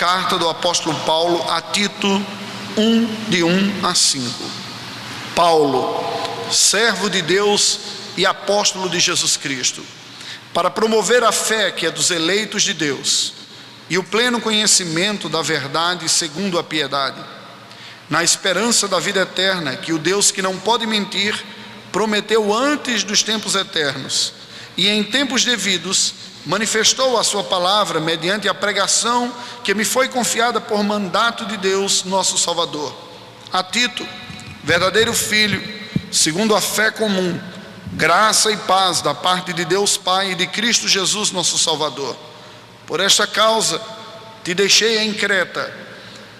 Carta do apóstolo Paulo a Tito 1, de 1 a 5. Paulo, servo de Deus e apóstolo de Jesus Cristo, para promover a fé que é dos eleitos de Deus e o pleno conhecimento da verdade segundo a piedade, na esperança da vida eterna que o Deus que não pode mentir prometeu antes dos tempos eternos e em tempos devidos manifestou a sua palavra mediante a pregação que me foi confiada por mandato de Deus nosso Salvador. A Tito, verdadeiro filho, segundo a fé comum, graça e paz da parte de Deus Pai e de Cristo Jesus nosso Salvador. Por esta causa te deixei em Creta,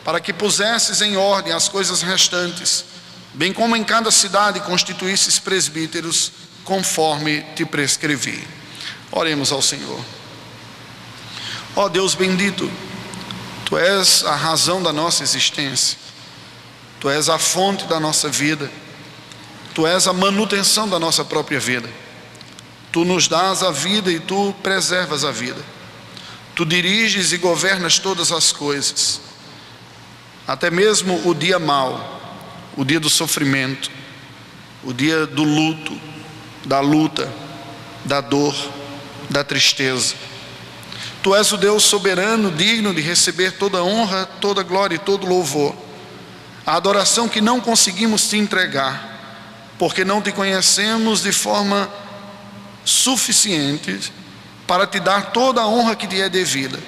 para que pusesses em ordem as coisas restantes, bem como em cada cidade constituísses presbíteros, conforme te prescrevi. Oremos ao Senhor. Ó Deus bendito, Tu és a razão da nossa existência, Tu és a fonte da nossa vida, Tu és a manutenção da nossa própria vida. Tu nos dás a vida e Tu preservas a vida. Tu diriges e governas todas as coisas, até mesmo o dia mau, o dia do sofrimento, o dia do luto, da luta, da dor, da tristeza. Tu és o Deus soberano, digno de receber toda honra, toda glória e todo louvor. A adoração que não conseguimos te entregar, porque não te conhecemos de forma suficiente para te dar toda a honra que te é devida.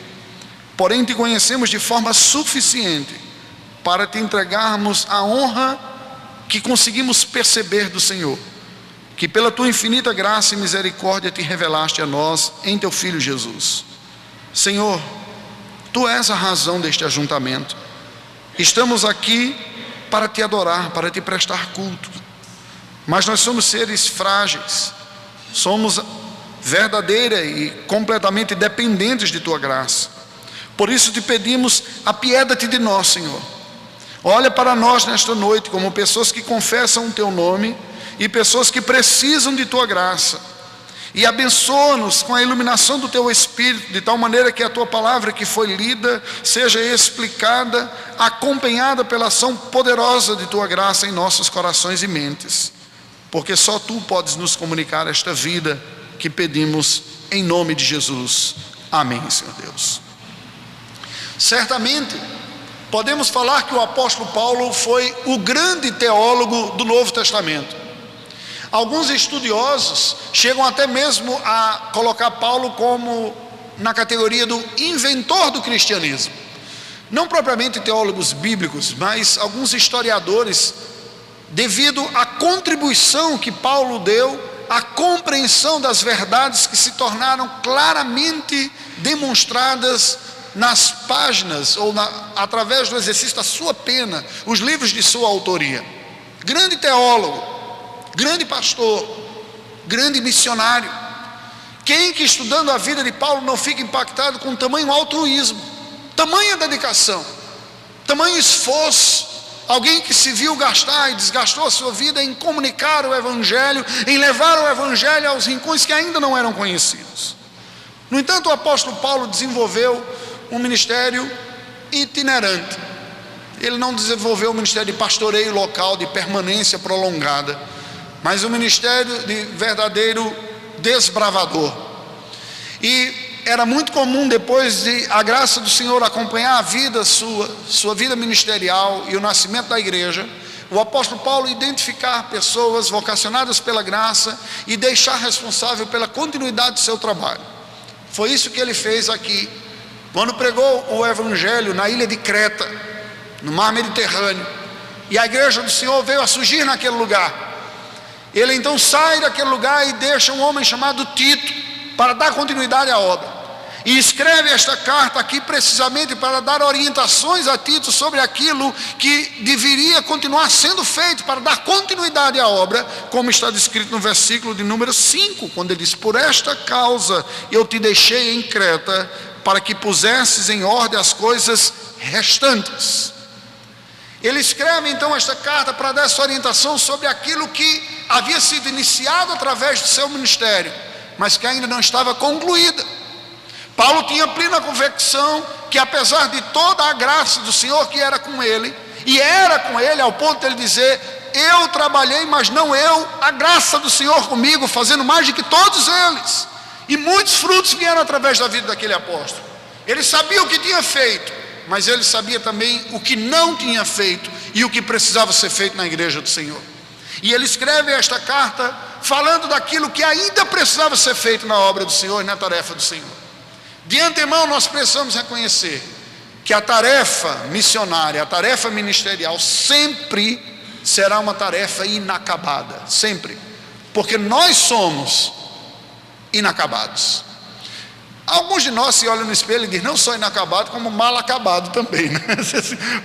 Porém te conhecemos de forma suficiente para te entregarmos a honra que conseguimos perceber do Senhor, que pela Tua infinita graça e misericórdia te revelaste a nós em Teu Filho Jesus. Senhor, Tu és a razão deste ajuntamento. Estamos aqui para Te adorar, para Te prestar culto, mas nós somos seres frágeis, somos verdadeira e completamente dependentes de Tua graça. Por isso te pedimos, apieda-te de nós, Senhor. Olha para nós nesta noite como pessoas que confessam o Teu nome e pessoas que precisam de Tua graça, e abençoa-nos com a iluminação do Teu Espírito, de tal maneira que a Tua palavra que foi lida seja explicada, acompanhada pela ação poderosa de Tua graça em nossos corações e mentes, porque só Tu podes nos comunicar esta vida que pedimos em nome de Jesus. Amém, Senhor Deus. Certamente podemos falar que o apóstolo Paulo foi o grande teólogo do Novo Testamento. Alguns estudiosos chegam até mesmo a colocar Paulo como na categoria do inventor do cristianismo. Não propriamente teólogos bíblicos, mas alguns historiadores, devido à contribuição que Paulo deu à compreensão das verdades que se tornaram claramente demonstradas nas páginas ou através do exercício da sua pena, os livros de sua autoria. Grande teólogo, grande pastor, grande missionário. Quem que estudando a vida de Paulo não fica impactado com tamanho altruísmo, tamanha dedicação, tamanho esforço? Alguém que se viu gastar e desgastou a sua vida em comunicar o Evangelho, em levar o Evangelho aos rincões que ainda não eram conhecidos. No entanto, o apóstolo Paulo desenvolveu um ministério itinerante. Ele não desenvolveu um ministério de pastoreio local, de permanência prolongada, mas um ministério de verdadeiro desbravador. E era muito comum, depois de a graça do Senhor acompanhar a vida sua vida ministerial e o nascimento da igreja, o apóstolo Paulo identificar pessoas vocacionadas pela graça e deixar responsável pela continuidade do seu trabalho. Foi isso que ele fez aqui, quando pregou o Evangelho na ilha de Creta, no mar Mediterrâneo, e a igreja do Senhor veio a surgir naquele lugar. Ele então sai daquele lugar e deixa um homem chamado Tito para dar continuidade à obra, e escreve esta carta aqui precisamente para dar orientações a Tito sobre aquilo que deveria continuar sendo feito para dar continuidade à obra, como está descrito no versículo de número 5, quando ele diz: por esta causa eu te deixei em Creta, para que pusesses em ordem as coisas restantes. Ele escreve então esta carta para dar essa orientação sobre aquilo que havia sido iniciado através do seu ministério, mas que ainda não estava concluída. Paulo tinha plena convicção que apesar de toda a graça do Senhor que era com ele, e era com ele ao ponto de ele dizer: eu trabalhei, mas não eu, a graça do Senhor comigo, fazendo mais do que todos eles. E muitos frutos vieram através da vida daquele apóstolo. Ele sabia o que tinha feito, mas ele sabia também o que não tinha feito e o que precisava ser feito na igreja do Senhor. E ele escreve esta carta falando daquilo que ainda precisava ser feito na obra do Senhor e na tarefa do Senhor. De antemão nós precisamos reconhecer que a tarefa missionária, a tarefa ministerial sempre será uma tarefa inacabada, sempre, porque nós somos inacabados. Alguns de nós se olham no espelho e dizem: não só inacabado, como mal acabado também, né?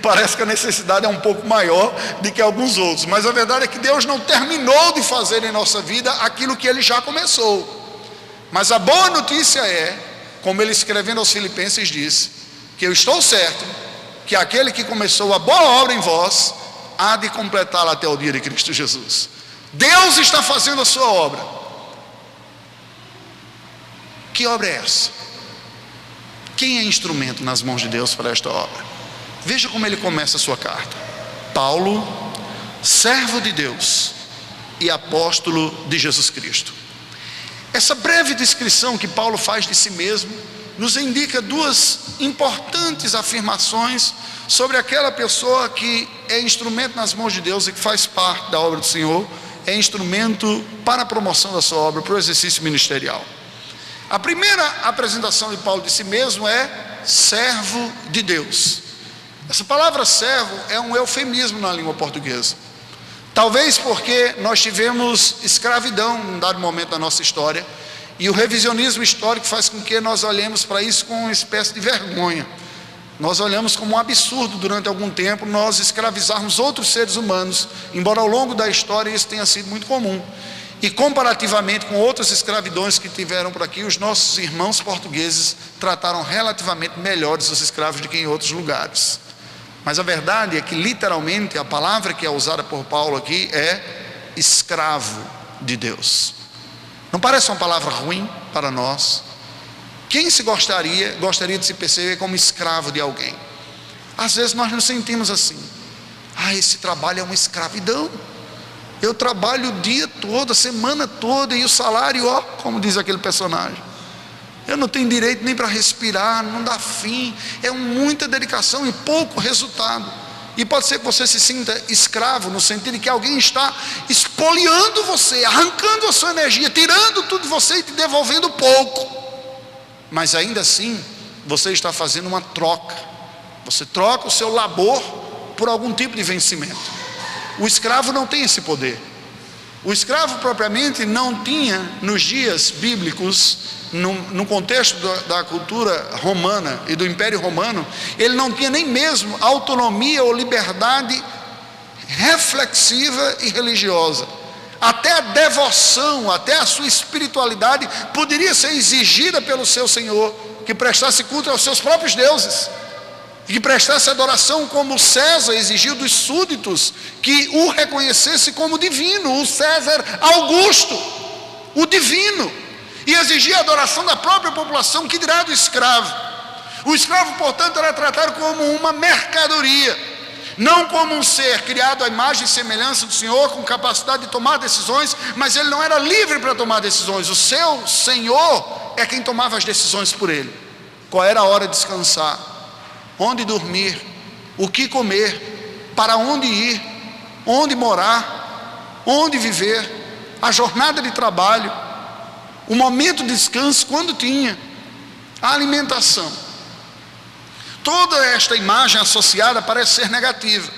Parece que a necessidade é um pouco maior do que alguns outros, mas a verdade é que Deus não terminou de fazer em nossa vida aquilo que Ele já começou. Mas a boa notícia é, como Ele escrevendo aos Filipenses disse, que eu estou certo que aquele que começou a boa obra em vós há de completá-la até o dia de Cristo Jesus. Deus está fazendo a sua obra. Que obra é essa? Quem é instrumento nas mãos de Deus para esta obra? Veja como ele começa a sua carta: Paulo, servo de Deus e apóstolo de Jesus Cristo. Essa breve descrição que Paulo faz de si mesmo nos indica duas importantes afirmações sobre aquela pessoa que é instrumento nas mãos de Deus e que faz parte da obra do Senhor, é instrumento para a promoção da sua obra, para o exercício ministerial. A primeira apresentação de Paulo de si mesmo é servo de Deus. Essa palavra servo é um eufemismo na língua portuguesa. Talvez porque nós tivemos escravidão em um dado momento da nossa história, e o revisionismo histórico faz com que nós olhemos para isso com uma espécie de vergonha. Nós olhamos como um absurdo durante algum tempo nós escravizarmos outros seres humanos, embora ao longo da história isso tenha sido muito comum. E comparativamente com outras escravidões que tiveram por aqui, os nossos irmãos portugueses trataram relativamente melhores os escravos do que em outros lugares. Mas a verdade é que literalmente a palavra que é usada por Paulo aqui é escravo de Deus. Não parece uma palavra ruim para nós? Quem gostaria de se perceber como escravo de alguém? Às vezes nós nos sentimos assim: esse trabalho é uma escravidão. Eu trabalho o dia todo, a semana toda, e o salário, como diz aquele personagem, eu não tenho direito nem para respirar, não dá fim, é muita dedicação e pouco resultado. E pode ser que você se sinta escravo, no sentido de que alguém está espoliando você, arrancando a sua energia, tirando tudo de você e te devolvendo pouco. Mas ainda assim, você está fazendo uma troca. Você troca o seu labor por algum tipo de vencimento. O escravo não tem esse poder. O escravo propriamente não tinha, nos dias bíblicos, no contexto da cultura romana e do Império Romano, ele não tinha nem mesmo autonomia ou liberdade reflexiva e religiosa. Até a devoção, até a sua espiritualidade poderia ser exigida pelo seu Senhor, que prestasse culto aos seus próprios deuses, e que prestasse adoração como César exigiu dos súditos, que o reconhecesse como divino, o César Augusto, o divino, e exigia a adoração da própria população, que dirá do escravo. O escravo, portanto, era tratado como uma mercadoria, não como um ser criado à imagem e semelhança do Senhor, com capacidade de tomar decisões, mas ele não era livre para tomar decisões. O seu Senhor é quem tomava as decisões por ele. Qual era a hora de descansar, onde dormir, o que comer, para onde ir, onde morar, onde viver, a jornada de trabalho, o momento de descanso, quando tinha, a alimentação. Toda esta imagem associada parece ser negativa.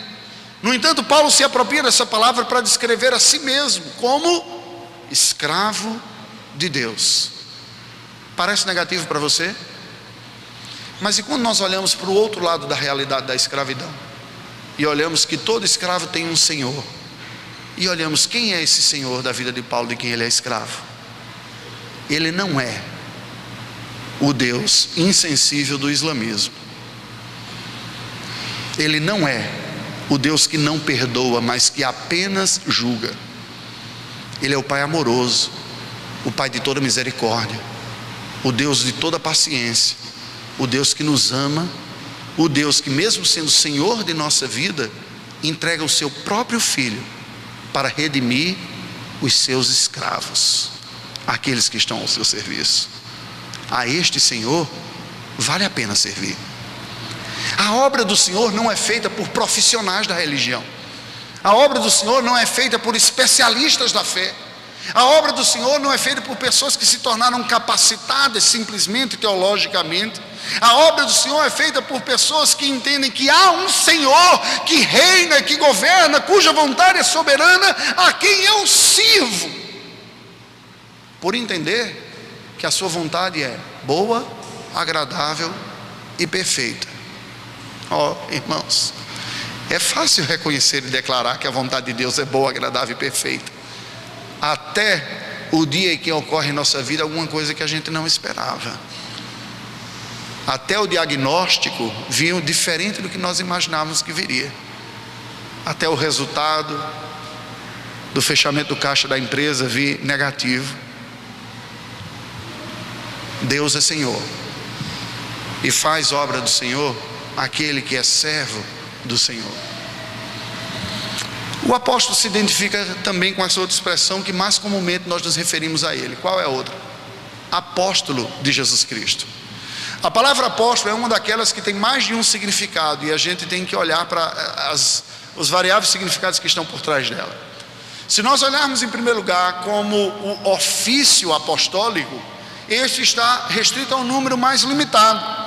No entanto, Paulo se apropria dessa palavra para descrever a si mesmo como escravo de Deus. Parece negativo para você? Mas e quando nós olhamos para o outro lado da realidade da escravidão, e olhamos que todo escravo tem um senhor, e olhamos quem é esse senhor da vida de Paulo, de quem ele é escravo? Ele não é o Deus insensível do islamismo. Ele não é o Deus que não perdoa, mas que apenas julga. Ele é o Pai amoroso, o Pai de toda misericórdia, o Deus de toda paciência, o Deus que nos ama, o Deus que, mesmo sendo Senhor de nossa vida, entrega o seu próprio Filho para redimir os seus escravos, aqueles que estão ao seu serviço. A este Senhor vale a pena servir. A obra do Senhor não é feita por profissionais da religião. A obra do Senhor não é feita por especialistas da fé. A obra do Senhor não é feita por pessoas que se tornaram capacitadas simplesmente teologicamente. A obra do Senhor é feita por pessoas que entendem que há um Senhor que reina, que governa, cuja vontade é soberana, a quem eu sirvo, por entender que a sua vontade é boa, agradável e perfeita. Irmãos, é fácil reconhecer e declarar que a vontade de Deus é boa, agradável e perfeita, até o dia em que ocorre em nossa vida alguma coisa que a gente não esperava. Até o diagnóstico vinha diferente do que nós imaginávamos que viria. Até o resultado do fechamento do caixa da empresa vir negativo. Deus é Senhor, e faz obra do Senhor aquele que é servo do Senhor. O apóstolo se identifica também com essa outra expressão que mais comumente nós nos referimos a ele. Qual é a outra? Apóstolo de Jesus Cristo. A palavra apóstolo é uma daquelas que tem mais de um significado, e a gente tem que olhar para os variáveis significados que estão por trás dela. Se nós olharmos em primeiro lugar como o ofício apostólico, este está restrito a um número mais limitado,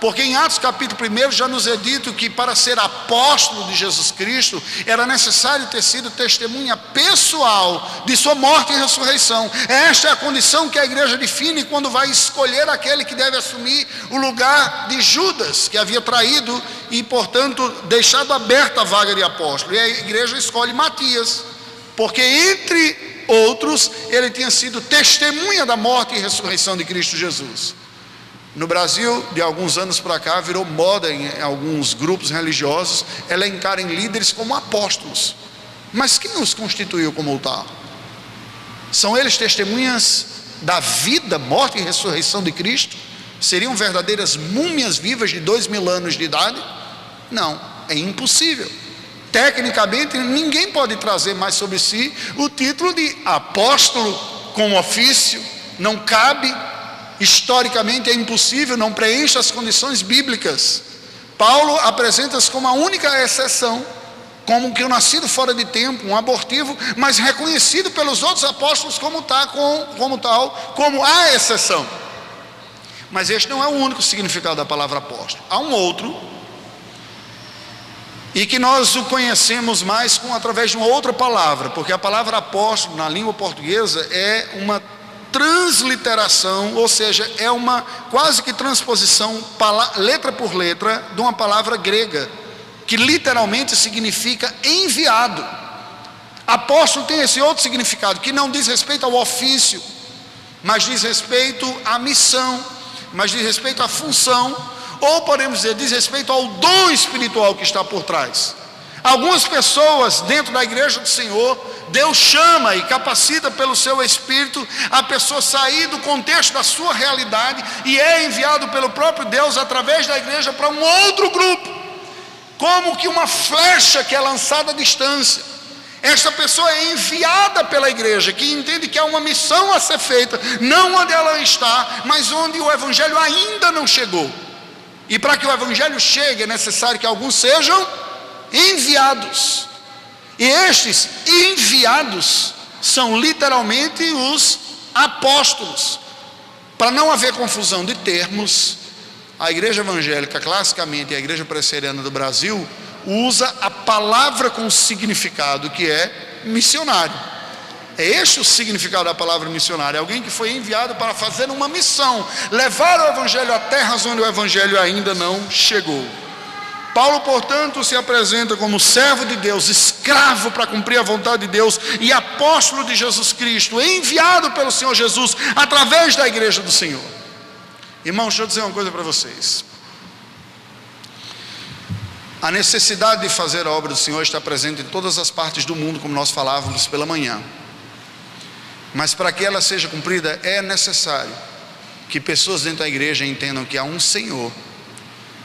porque em Atos capítulo 1 já nos é dito que para ser apóstolo de Jesus Cristo era necessário ter sido testemunha pessoal de sua morte e ressurreição. Esta é a condição que a igreja define quando vai escolher aquele que deve assumir o lugar de Judas, que havia traído e portanto deixado aberta a vaga de apóstolo, e a igreja escolhe Matias, porque entre outros ele tinha sido testemunha da morte e ressurreição de Cristo Jesus. No Brasil, de alguns anos para cá, virou moda em alguns grupos religiosos elencarem líderes como apóstolos. Mas quem os constituiu como tal? São eles testemunhas da vida, morte e ressurreição de Cristo? Seriam verdadeiras múmias vivas de 2000 anos de idade? Não, é impossível. Tecnicamente, ninguém pode trazer mais sobre si o título de apóstolo com ofício. Não cabe. Historicamente é impossível, não preenche as condições bíblicas. Paulo apresenta-se como a única exceção, como que o nascido fora de tempo, um abortivo, mas reconhecido pelos outros apóstolos como tal, como a exceção. Mas este não é o único significado da palavra apóstolo. Há um outro, e que nós o conhecemos mais através de uma outra palavra, porque a palavra apóstolo na língua portuguesa é uma transliteração, ou seja, é uma quase que transposição letra por letra de uma palavra grega, que literalmente significa enviado. Apóstolo tem esse outro significado, que não diz respeito ao ofício, mas diz respeito à missão, mas diz respeito à função, ou podemos dizer, diz respeito ao dom espiritual que está por trás. Algumas pessoas dentro da igreja do Senhor, Deus chama e capacita pelo seu Espírito a pessoa sair do contexto da sua realidade e é enviado pelo próprio Deus através da igreja para um outro grupo, como que uma flecha que é lançada à distância. Esta pessoa é enviada pela igreja, que entende que há uma missão a ser feita, não onde ela está, mas onde o evangelho ainda não chegou. E para que o evangelho chegue é necessário que alguns sejam enviados, e estes enviados são literalmente os apóstolos. Para não haver confusão de termos, a igreja evangélica classicamente e a igreja presbiteriana do Brasil usa a palavra com significado que é missionário. É este o significado da palavra missionário, é alguém que foi enviado para fazer uma missão, levar o evangelho a terras onde o evangelho ainda não chegou. Paulo, portanto, se apresenta como servo de Deus, escravo para cumprir a vontade de Deus e apóstolo de Jesus Cristo, enviado pelo Senhor Jesus através da igreja do Senhor. Irmãos, deixa eu dizer uma coisa para vocês. A necessidade de fazer a obra do Senhor está presente em todas as partes do mundo, como nós falávamos pela manhã. Mas para que ela seja cumprida é necessário que pessoas dentro da igreja entendam que há um Senhor,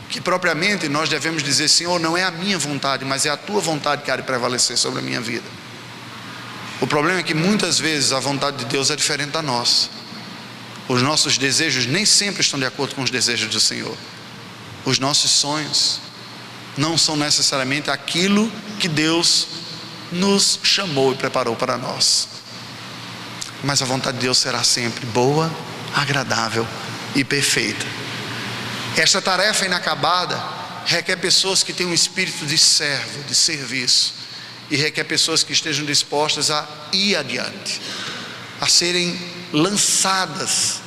que propriamente nós devemos dizer: Senhor, não é a minha vontade, mas é a tua vontade que há de prevalecer sobre a minha vida. O problema é que muitas vezes a vontade de Deus é diferente da nossa. Os nossos desejos nem sempre estão de acordo com os desejos do Senhor. Os nossos sonhos não são necessariamente aquilo que Deus nos chamou e preparou para nós. Mas a vontade de Deus será sempre boa, agradável e perfeita. Esta tarefa inacabada requer pessoas que tenham um espírito de servo, de serviço, e requer pessoas que estejam dispostas a ir adiante, a serem lançadas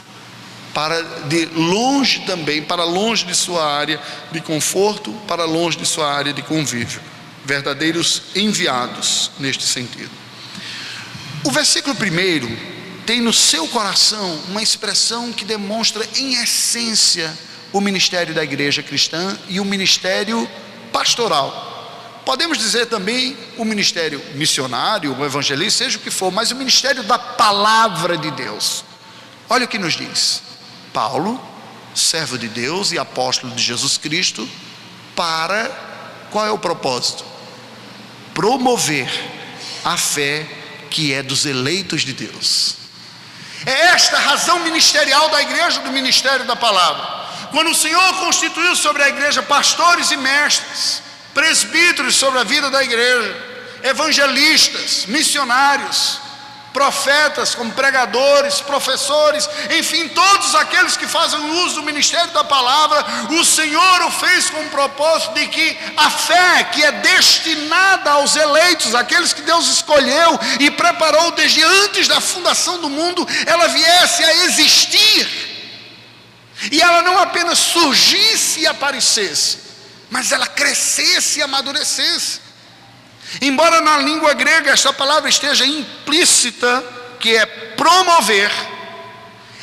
para de longe também, para longe de sua área de conforto, para longe de sua área de convívio, verdadeiros enviados neste sentido. O versículo 1 tem no seu coração uma expressão que demonstra em essência o ministério da igreja cristã e o ministério pastoral. Podemos dizer também o ministério missionário, o evangelista, seja o que for, mas o ministério da palavra de Deus. Olha o que nos diz: Paulo, servo de Deus e apóstolo de Jesus Cristo, para, qual é o propósito? Promover a fé que é dos eleitos de Deus. É esta a razão ministerial da igreja, do ministério da palavra. Quando o Senhor constituiu sobre a igreja pastores e mestres, presbíteros sobre a vida da igreja, evangelistas, missionários, profetas como pregadores, professores, enfim, todos aqueles que fazem uso do ministério da palavra, o Senhor o fez com o propósito de que a fé que é destinada aos eleitos, aqueles que Deus escolheu e preparou desde antes da fundação do mundo, ela viesse a existir, e ela não apenas surgisse e aparecesse, mas ela crescesse e amadurecesse. Embora na língua grega esta palavra esteja implícita, que é promover,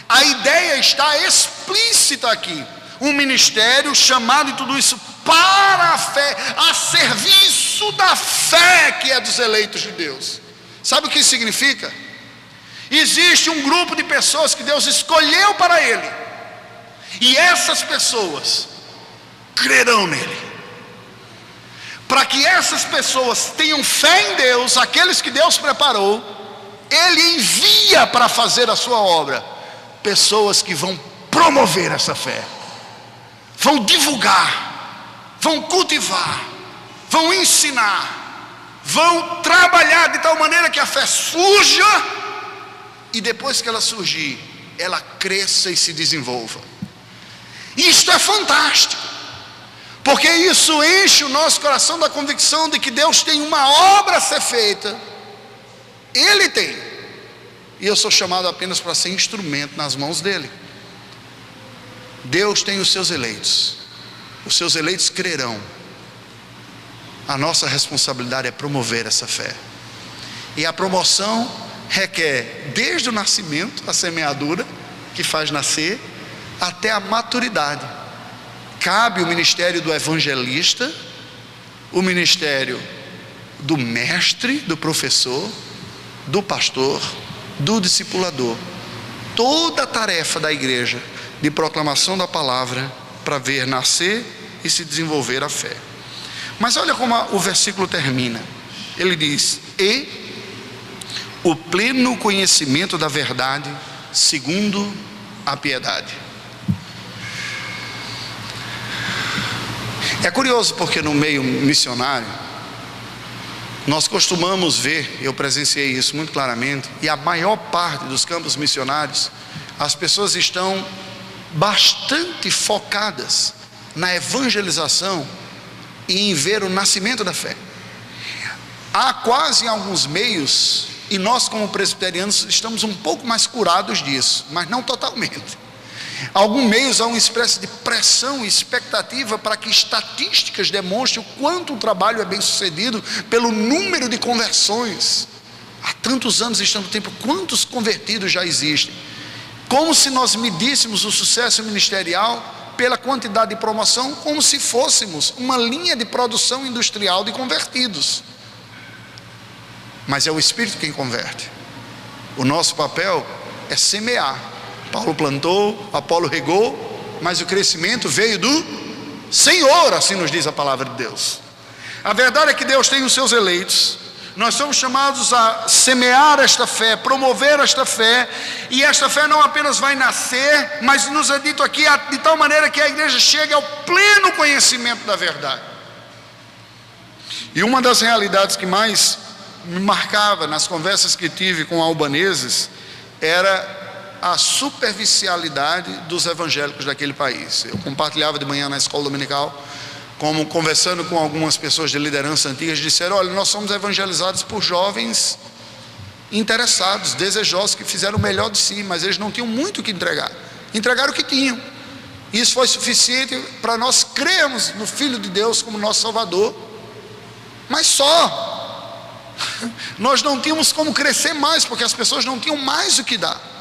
a ideia está explícita aqui. Um ministério chamado, e tudo isso para a fé, a serviço da fé que é dos eleitos de Deus. Sabe o que isso significa? Existe um grupo de pessoas que Deus escolheu para Ele, e essas pessoas crerão nele. Para que essas pessoas tenham fé em Deus, aqueles que Deus preparou, Ele envia para fazer a sua obra pessoas que vão promover essa fé, vão divulgar, vão cultivar, vão ensinar, vão trabalhar de tal maneira que a fé surja, e depois que ela surgir, ela cresça e se desenvolva. Isto é fantástico, porque isso enche o nosso coração da convicção de que Deus tem uma obra a ser feita. Ele tem, e eu sou chamado apenas para ser instrumento nas mãos dele. Deus tem os seus eleitos crerão. A nossa responsabilidade é promover essa fé, e a promoção requer desde o nascimento, a semeadura que faz nascer, até a maturidade. Cabe o ministério do evangelista, o ministério do mestre, do professor, do pastor, do discipulador. Toda a tarefa da igreja de proclamação da palavra para ver nascer e se desenvolver a fé. Mas olha como o versículo termina. Ele diz: e o pleno conhecimento da verdade segundo a piedade. É curioso porque no meio missionário nós costumamos ver, eu presenciei isso muito claramente, e a maior parte dos campos missionários, as pessoas estão bastante focadas na evangelização e em ver o nascimento da fé. Há quase alguns meios, e nós como presbiterianos estamos um pouco mais curados disso, mas não totalmente. Alguns meios há uma espécie de pressão e expectativa para que estatísticas demonstrem o quanto o trabalho é bem sucedido pelo número de conversões. Há tantos anos estamos no tempo, quantos convertidos já existem? Como se nós medíssemos o sucesso ministerial pela quantidade de promoção, como se fôssemos uma linha de produção industrial de convertidos. Mas é o Espírito quem converte. O nosso papel é semear, Paulo plantou, Apolo regou, mas o crescimento veio do Senhor, assim nos diz a palavra de Deus. A verdade é que Deus tem os seus eleitos. Nós somos chamados a semear esta fé, promover esta fé, e esta fé não apenas vai nascer, mas nos é dito aqui de tal maneira que a igreja chegue ao pleno conhecimento da verdade. E uma das realidades que mais me marcava nas conversas que tive com albaneses era a superficialidade dos evangélicos daquele país. Eu compartilhava de manhã na escola dominical, como conversando com algumas pessoas de liderança antigas, disseram: olha, nós somos evangelizados por jovens interessados, desejosos, que fizeram o melhor de si, mas eles não tinham muito o que entregar, entregaram o que tinham. Isso foi suficiente para nós crermos no Filho de Deus como nosso Salvador, mas só. Nós não tínhamos como crescer mais, porque as pessoas não tinham mais o que dar.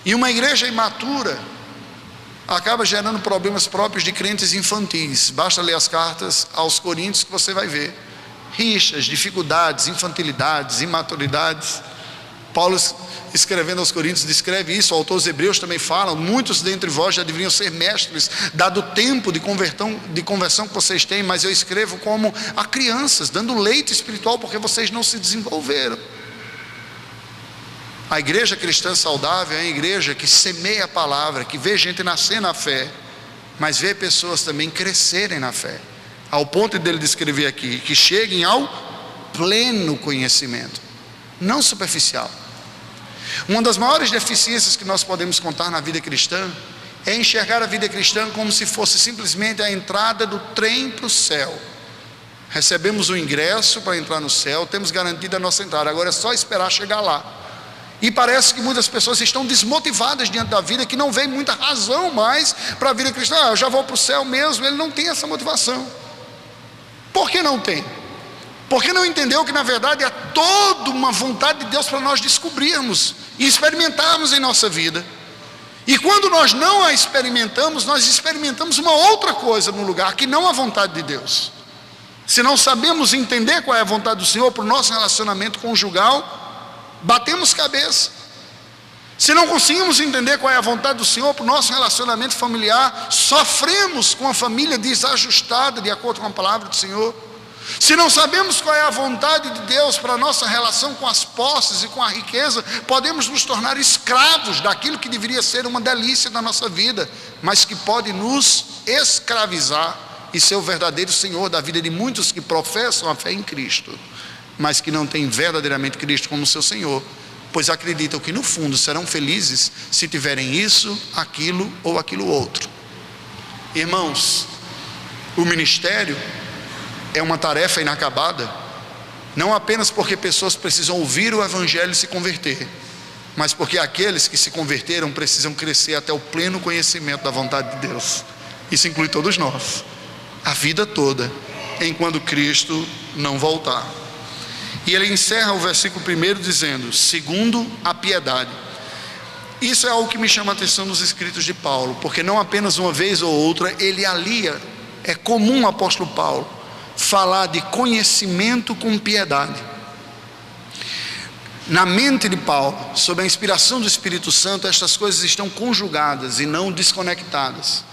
E uma igreja imatura acaba gerando problemas próprios de crentes infantis. Basta ler as cartas aos Coríntios que você vai ver rixas, dificuldades, infantilidades, imaturidades. Paulo, escrevendo aos Coríntios, descreve isso. O autor dos Hebreus também fala: muitos dentre vós já deveriam ser mestres, dado o tempo de conversão que vocês têm, mas eu escrevo como a crianças, dando leite espiritual, porque vocês não se desenvolveram. A igreja cristã saudável é a igreja que semeia a palavra, que vê gente nascer na fé, mas vê pessoas também crescerem na fé, ao ponto dele descrever aqui, que cheguem ao pleno conhecimento, não superficial. Uma das maiores deficiências que nós podemos contar na vida cristã é enxergar a vida cristã como se fosse simplesmente a entrada do trem para o céu. Recebemos o ingresso para entrar no céu, temos garantida a nossa entrada, agora é só esperar chegar lá. E parece que muitas pessoas estão desmotivadas diante da vida, que não vê muita razão mais para a vida cristã. Eu já vou para o céu mesmo. Ele não tem essa motivação. Por que não tem? Porque não entendeu que na verdade é toda uma vontade de Deus para nós descobrirmos e experimentarmos em nossa vida. E quando nós não a experimentamos, nós experimentamos uma outra coisa no lugar, que não a vontade de Deus. Se não sabemos entender qual é a vontade do Senhor para o nosso relacionamento conjugal, batemos cabeça. Se não conseguimos entender qual é a vontade do Senhor para o nosso relacionamento familiar, sofremos com a família desajustada de acordo com a palavra do Senhor. Se não sabemos qual é a vontade de Deus para a nossa relação com as posses e com a riqueza, podemos nos tornar escravos daquilo que deveria ser uma delícia da nossa vida, mas que pode nos escravizar e ser o verdadeiro Senhor da vida de muitos que professam a fé em Cristo, mas que não têm verdadeiramente Cristo como seu Senhor, pois acreditam que no fundo serão felizes se tiverem isso, aquilo ou aquilo outro. Irmãos, o ministério é uma tarefa inacabada, não apenas porque pessoas precisam ouvir o Evangelho e se converter, mas porque aqueles que se converteram precisam crescer até o pleno conhecimento da vontade de Deus. Isso inclui todos nós, a vida toda, enquanto Cristo não voltar. E ele encerra o versículo 1 dizendo: segundo a piedade. Isso é algo que me chama a atenção nos escritos de Paulo, porque não apenas uma vez ou outra ele alia. É comum o apóstolo Paulo falar de conhecimento com piedade. Na mente de Paulo, sob a inspiração do Espírito Santo, estas coisas estão conjugadas e não desconectadas.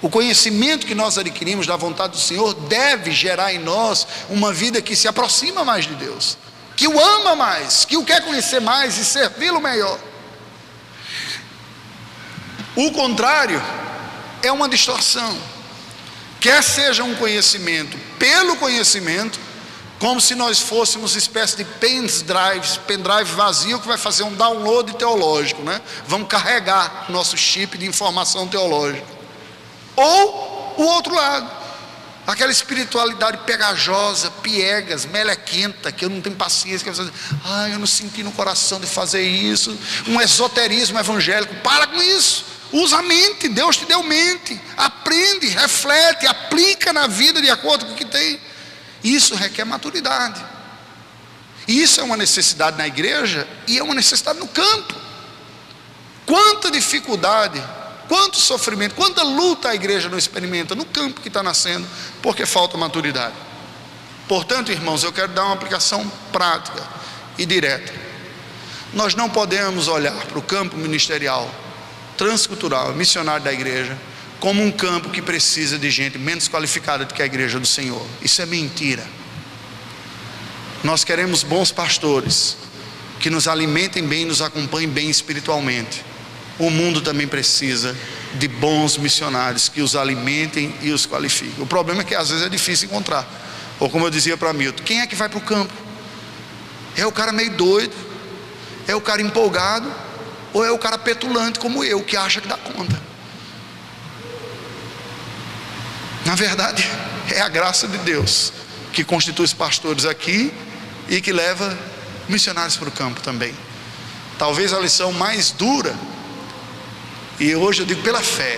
O conhecimento que nós adquirimos da vontade do Senhor deve gerar em nós uma vida que se aproxima mais de Deus, que o ama mais, que o quer conhecer mais e servi-lo melhor. O contrário é uma distorção. Quer seja um conhecimento pelo conhecimento, como se nós fôssemos espécie de pendrive vazio que vai fazer um download teológico, né? Vamos carregar nosso chip de informação teológica. Ou o outro lado, aquela espiritualidade pegajosa, piegas, melequenta, que eu não tenho paciência, que você diz: eu não senti no coração de fazer isso. Um esoterismo evangélico. Para com isso, usa a mente, Deus te deu mente, aprende, reflete, aplica na vida de acordo com o que tem. Isso requer maturidade. Isso é uma necessidade na igreja e é uma necessidade no campo. Quanta dificuldade, quanto sofrimento, quanta luta a igreja não experimenta no campo que está nascendo, porque falta maturidade. Portanto, irmãos, eu quero dar uma aplicação prática e direta. Nós não podemos olhar para o campo ministerial transcultural, missionário da igreja, como um campo que precisa de gente menos qualificada do que a igreja do Senhor. Isso é mentira. Nós queremos bons pastores que nos alimentem bem, nos acompanhem bem espiritualmente. O mundo também precisa de bons missionários que os alimentem e os qualifiquem. O problema é que às vezes é difícil encontrar. Ou como eu dizia para Milton, quem é que vai para o campo? É o cara meio doido, é o cara empolgado, ou é o cara petulante como eu, que acha que dá conta? Na verdade, é a graça de Deus que constitui os pastores aqui e que leva missionários para o campo também. Talvez a lição mais dura, e hoje eu digo pela fé,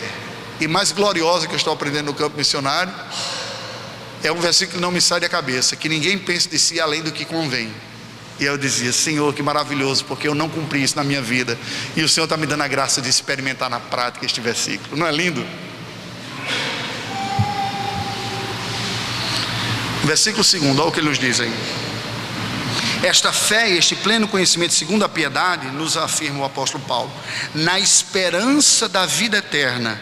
e mais gloriosa que eu estou aprendendo no campo missionário, é um versículo que não me sai da cabeça: que ninguém pense de si além do que convém. E eu dizia: Senhor, que maravilhoso, porque eu não cumpri isso na minha vida, e o Senhor está me dando a graça de experimentar na prática este versículo. Não é lindo? Versículo 2, olha o que ele nos diz aí: esta fé e este pleno conhecimento segundo a piedade, nos afirma o apóstolo Paulo, na esperança da vida eterna,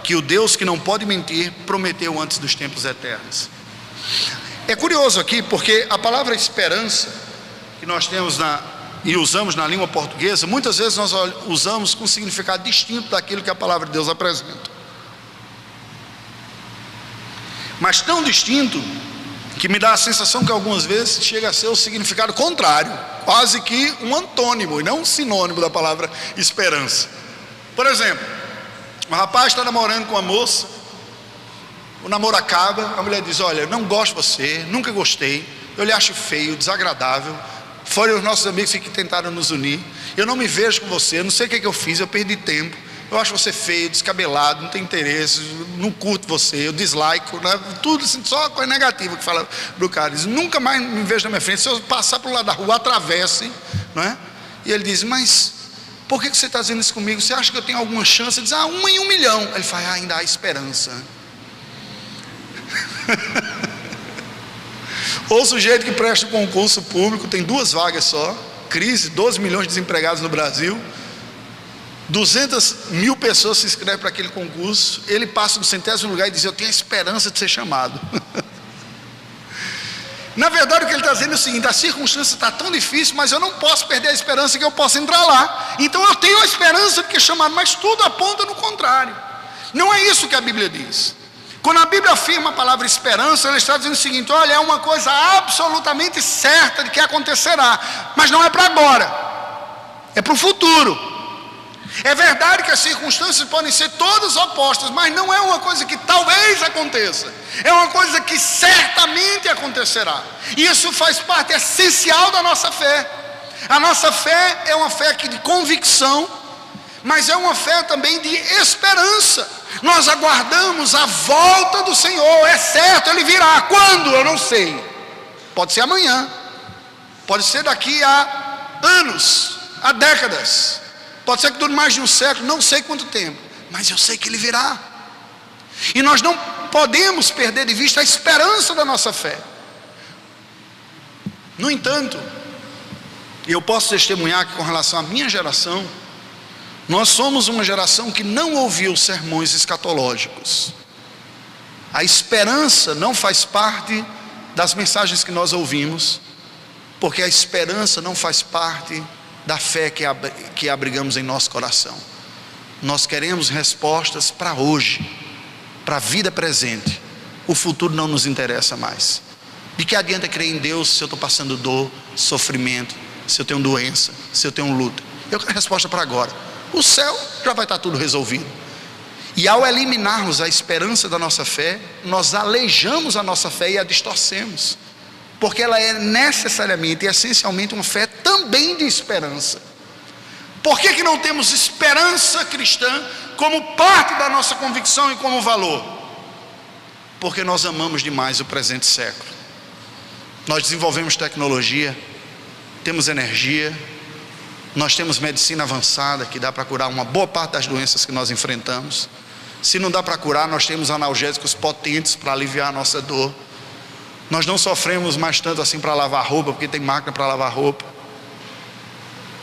que o Deus que não pode mentir prometeu antes dos tempos eternos. É curioso aqui, porque a palavra esperança, que nós temos e usamos na língua portuguesa, muitas vezes nós usamos com significado distinto daquilo que a palavra de Deus apresenta, mas tão distinto que me dá a sensação que algumas vezes chega a ser o significado contrário, quase que um antônimo e não um sinônimo da palavra esperança. Por exemplo, um rapaz está namorando com uma moça, o namoro acaba, a mulher diz: olha, não gosto de você, nunca gostei, eu lhe acho feio, desagradável, foram os nossos amigos que tentaram nos unir, eu não me vejo com você, eu não sei o que eu fiz, eu perdi tempo, eu acho você feio, descabelado, não tem interesse, não curto você, eu dislike, né? Tudo assim, só coisa negativa que fala do cara. Diz: nunca mais me vejo na minha frente, se eu passar para o lado da rua, atravesse, não é? E ele diz: mas por que você está dizendo isso comigo? Você acha que eu tenho alguma chance? Ele diz: 1 em 1 milhão. Ele fala: ainda há esperança. Ou o sujeito que presta um concurso público, tem 2 vagas só, crise, 12 milhões de desempregados no Brasil, 200 mil pessoas se inscrevem para aquele concurso, ele passa no 100º lugar e diz: eu tenho a esperança de ser chamado. Na verdade, o que ele está dizendo é o seguinte: a circunstância está tão difícil, mas eu não posso perder a esperança que eu possa entrar lá, então eu tenho a esperança de que é chamado, mas tudo aponta no contrário. Não é isso que a Bíblia diz. Quando a Bíblia afirma a palavra esperança, ela está dizendo o seguinte: olha, é uma coisa absolutamente certa de que acontecerá, mas não é para agora, é para o futuro. É verdade que as circunstâncias podem ser todas opostas, mas não é uma coisa que talvez aconteça, é uma coisa que certamente acontecerá. E isso faz parte essencial da nossa fé. A nossa fé é uma fé aqui de convicção, mas é uma fé também de esperança. Nós aguardamos a volta do Senhor, é certo, Ele virá. Quando? Eu não sei. Pode ser amanhã, pode ser daqui a anos, a décadas, pode ser que dure mais de um século, não sei quanto tempo, mas eu sei que Ele virá. E nós não podemos perder de vista a esperança da nossa fé. No entanto, eu posso testemunhar que com relação à minha geração, nós somos uma geração que não ouviu sermões escatológicos. A esperança não faz parte das mensagens que nós ouvimos, porque a esperança não faz parte da fé que abrigamos em nosso coração. Nós queremos respostas para hoje, para a vida presente. O futuro não nos interessa mais. De que adianta crer em Deus se eu estou passando dor, sofrimento, se eu tenho doença, se eu tenho luta? Eu quero resposta para agora. O céu já vai estar tudo resolvido. E ao eliminarmos a esperança da nossa fé, nós aleijamos a nossa fé e a distorcemos, porque ela é necessariamente e essencialmente uma fé também de esperança. Por que não temos esperança cristã como parte da nossa convicção e como valor? Porque nós amamos demais o presente século. Nós desenvolvemos tecnologia, temos energia, nós temos medicina avançada que dá para curar uma boa parte das doenças que nós enfrentamos. Se não dá para curar, nós temos analgésicos potentes para aliviar a nossa dor. Nós não sofremos mais tanto assim para lavar roupa, porque tem máquina para lavar roupa.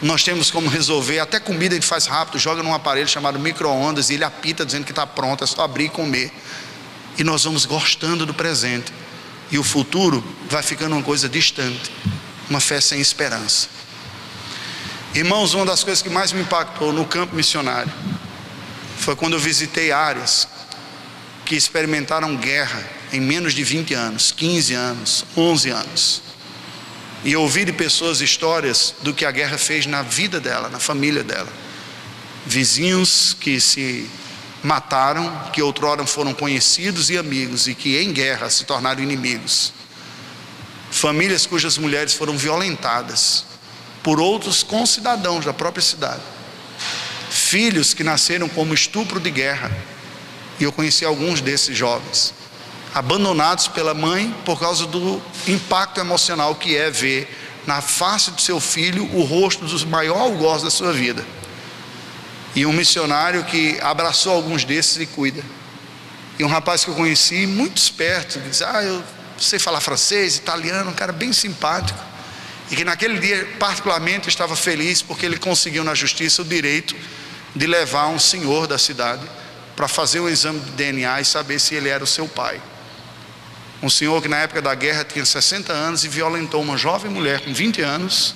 Nós temos como resolver, até comida a gente faz rápido, joga num aparelho chamado micro-ondas e ele apita dizendo que está pronto, é só abrir e comer. E nós vamos gostando do presente, e o futuro vai ficando uma coisa distante, uma fé sem esperança. Irmãos, uma das coisas que mais me impactou no campo missionário foi quando eu visitei áreas que experimentaram guerra em menos de 20 anos, 15 anos, 11 anos. E eu ouvi de pessoas histórias do que a guerra fez na vida dela, na família dela. Vizinhos que se mataram, que outrora foram conhecidos e amigos, e que em guerra se tornaram inimigos. Famílias cujas mulheres foram violentadas por outros concidadãos da própria cidade. Filhos que nasceram como estupro de guerra. E eu conheci alguns desses jovens, abandonados pela mãe por causa do impacto emocional que é ver na face do seu filho o rosto do maior algoz da sua vida. E um missionário que abraçou alguns desses e cuida. E um rapaz que eu conheci, muito esperto, que disse: eu sei falar francês, italiano, um cara bem simpático. E que naquele dia particularmente estava feliz porque ele conseguiu na justiça o direito de levar um senhor da cidade para fazer um exame de DNA e saber se ele era o seu pai. Um senhor que na época da guerra tinha 60 anos e violentou uma jovem mulher com 20 anos.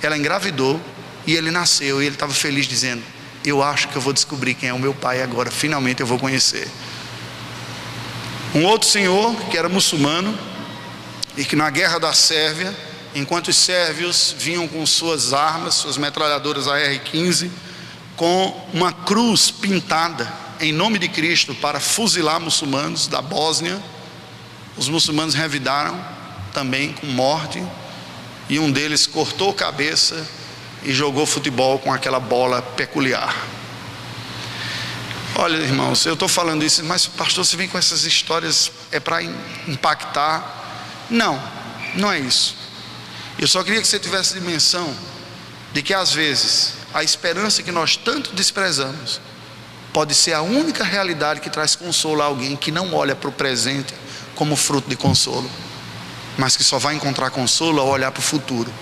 Ela engravidou e ele nasceu, e ele estava feliz dizendo: eu acho que eu vou descobrir quem é o meu pai agora, finalmente eu vou conhecer. Um outro senhor que era muçulmano e que na guerra da Sérvia, enquanto os sérvios vinham com suas armas, suas metralhadoras AR-15, com uma cruz pintada em nome de Cristo para fuzilar muçulmanos da Bósnia, os muçulmanos revidaram também com morte, e um deles cortou a cabeça e jogou futebol com aquela bola peculiar. Olha, irmãos, eu estou falando isso, mas pastor, você vem com essas histórias, é para impactar? Não, não é isso. Eu só queria que você tivesse dimensão de que às vezes a esperança que nós tanto desprezamos pode ser a única realidade que traz consolo a alguém que não olha para o presente como fruto de consolo, mas que só vai encontrar consolo ao olhar para o futuro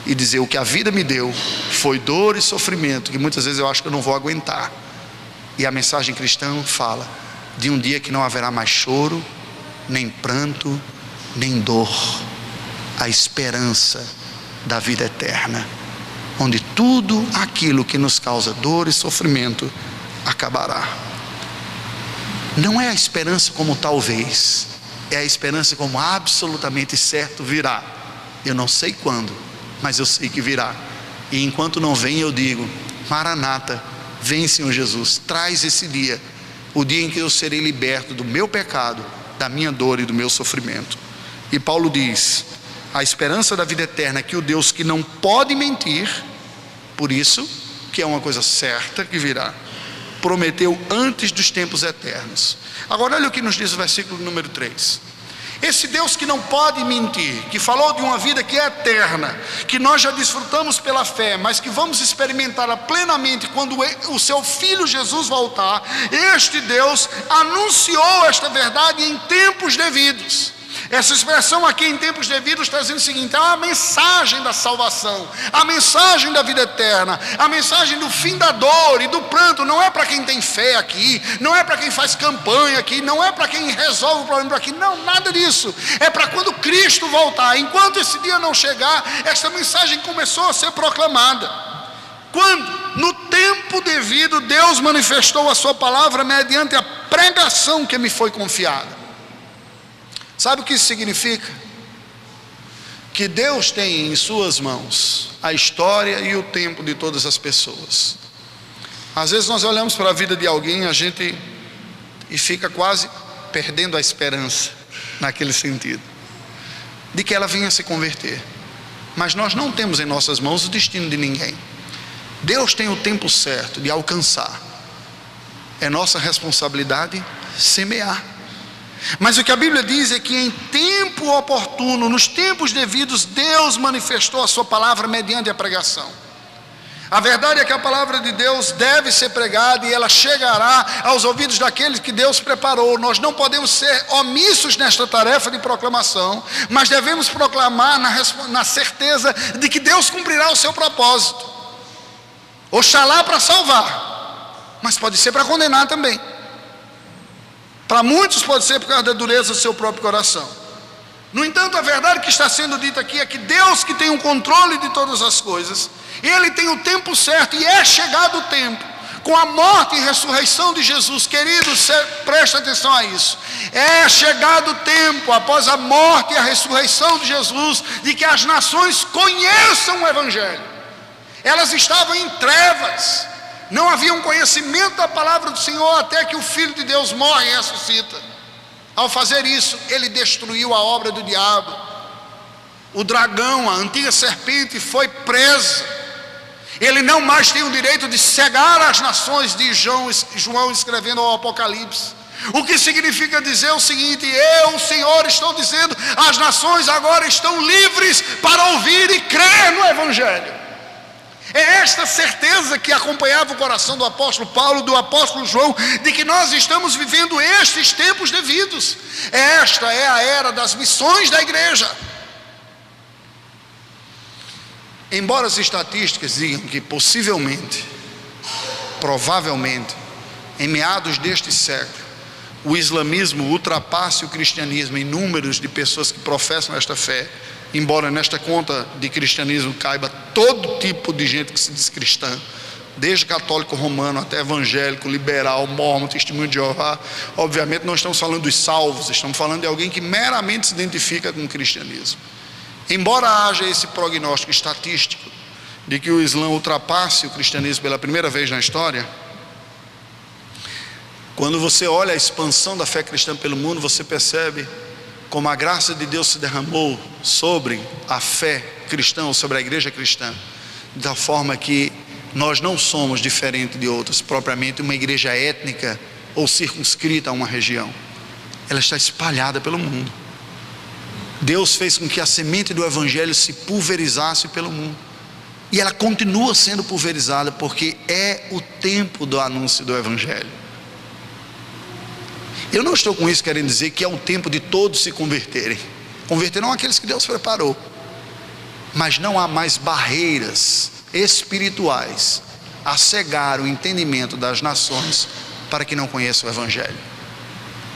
e dizer: o que a vida me deu foi dor e sofrimento, que muitas vezes eu acho que eu não vou aguentar. E a mensagem cristã fala de um dia que não haverá mais choro, nem pranto, nem dor. A esperança da vida eterna, onde tudo aquilo que nos causa dor e sofrimento acabará. Não é a esperança como talvez, é a esperança como absolutamente certo virá. Eu não sei quando, mas eu sei que virá. E enquanto não vem, eu digo: Maranata, vem Senhor Jesus, traz esse dia, o dia em que eu serei liberto do meu pecado, da minha dor e do meu sofrimento. E Paulo diz: a esperança da vida eterna, que o Deus que não pode mentir, por isso que é uma coisa certa que virá, prometeu antes dos tempos eternos. Agora olha o que nos diz o versículo número 3. Esse Deus que não pode mentir, que falou de uma vida que é eterna, que nós já desfrutamos pela fé, mas que vamos experimentá-la plenamente quando o seu Filho Jesus voltar, este Deus anunciou esta verdade em tempos devidos. Essa expressão aqui, em tempos devidos, está dizendo o seguinte: é a mensagem da salvação, a mensagem da vida eterna, a mensagem do fim da dor e do pranto. Não é para quem tem fé aqui, não é para quem faz campanha aqui, não é para quem resolve o problema aqui, não, nada disso. É para quando Cristo voltar. Enquanto esse dia não chegar, essa mensagem começou a ser proclamada. Quando? No tempo devido, Deus manifestou a sua palavra mediante a pregação que me foi confiada. Sabe o que isso significa? Que Deus tem em suas mãos a história e o tempo de todas as pessoas. Às vezes nós olhamos para a vida de alguém e fica quase perdendo a esperança, naquele sentido, de que ela venha se converter. Mas nós não temos em nossas mãos o destino de ninguém. Deus tem o tempo certo de alcançar. É nossa responsabilidade semear. Mas o que a Bíblia diz é que em tempo oportuno, nos tempos devidos, Deus manifestou a sua palavra mediante a pregação. A verdade é que a palavra de Deus deve ser pregada e ela chegará aos ouvidos daqueles que Deus preparou. Nós não podemos ser omissos nesta tarefa de proclamação, mas devemos proclamar na certeza de que Deus cumprirá o seu propósito. Oxalá para salvar, mas pode ser para condenar também. Para muitos pode ser por causa da dureza do seu próprio coração. No entanto, a verdade que está sendo dita aqui é que Deus, que tem o controle de todas as coisas, Ele tem o tempo certo, e é chegado o tempo, com a morte e ressurreição de Jesus. Queridos, preste atenção a isso. É chegado o tempo, após a morte e a ressurreição de Jesus, de que as nações conheçam o Evangelho. Elas estavam em trevas, não havia um conhecimento da palavra do Senhor, até que o Filho de Deus morre e ressuscita. Ao fazer isso, Ele destruiu a obra do diabo. O dragão, a antiga serpente, foi presa. Ele não mais tem o direito de cegar as nações, diz João escrevendo ao Apocalipse. O que significa dizer o seguinte: eu, o Senhor, estou dizendo, as nações agora estão livres para ouvir e crer no Evangelho. É esta certeza que acompanhava o coração do apóstolo Paulo, do apóstolo João, de que nós estamos vivendo estes tempos devidos. Esta é a era das missões da igreja. Embora as estatísticas digam que possivelmente, provavelmente, em meados deste século, o islamismo ultrapasse o cristianismo em números de pessoas que professam esta fé, embora nesta conta de cristianismo caiba todo tipo de gente que se diz cristã, desde católico romano até evangélico, liberal, mórmon, testemunho de Jeová. Obviamente não estamos falando dos salvos, estamos falando de alguém que meramente se identifica com o cristianismo. Embora haja esse prognóstico estatístico de que o Islã ultrapasse o cristianismo pela primeira vez na história, quando você olha a expansão da fé cristã pelo mundo, você percebe como a graça de Deus se derramou sobre a fé cristã, ou sobre a igreja cristã, da forma que nós não somos diferentes de outros, propriamente uma igreja étnica ou circunscrita a uma região. Ela está espalhada pelo mundo. Deus fez com que a semente do Evangelho se pulverizasse pelo mundo, e ela continua sendo pulverizada, porque é o tempo do anúncio do Evangelho. Eu não estou com isso querendo dizer que é o tempo de todos se converterem. Converterão aqueles que Deus preparou, mas não há mais barreiras espirituais a cegar o entendimento das nações para que não conheçam o Evangelho.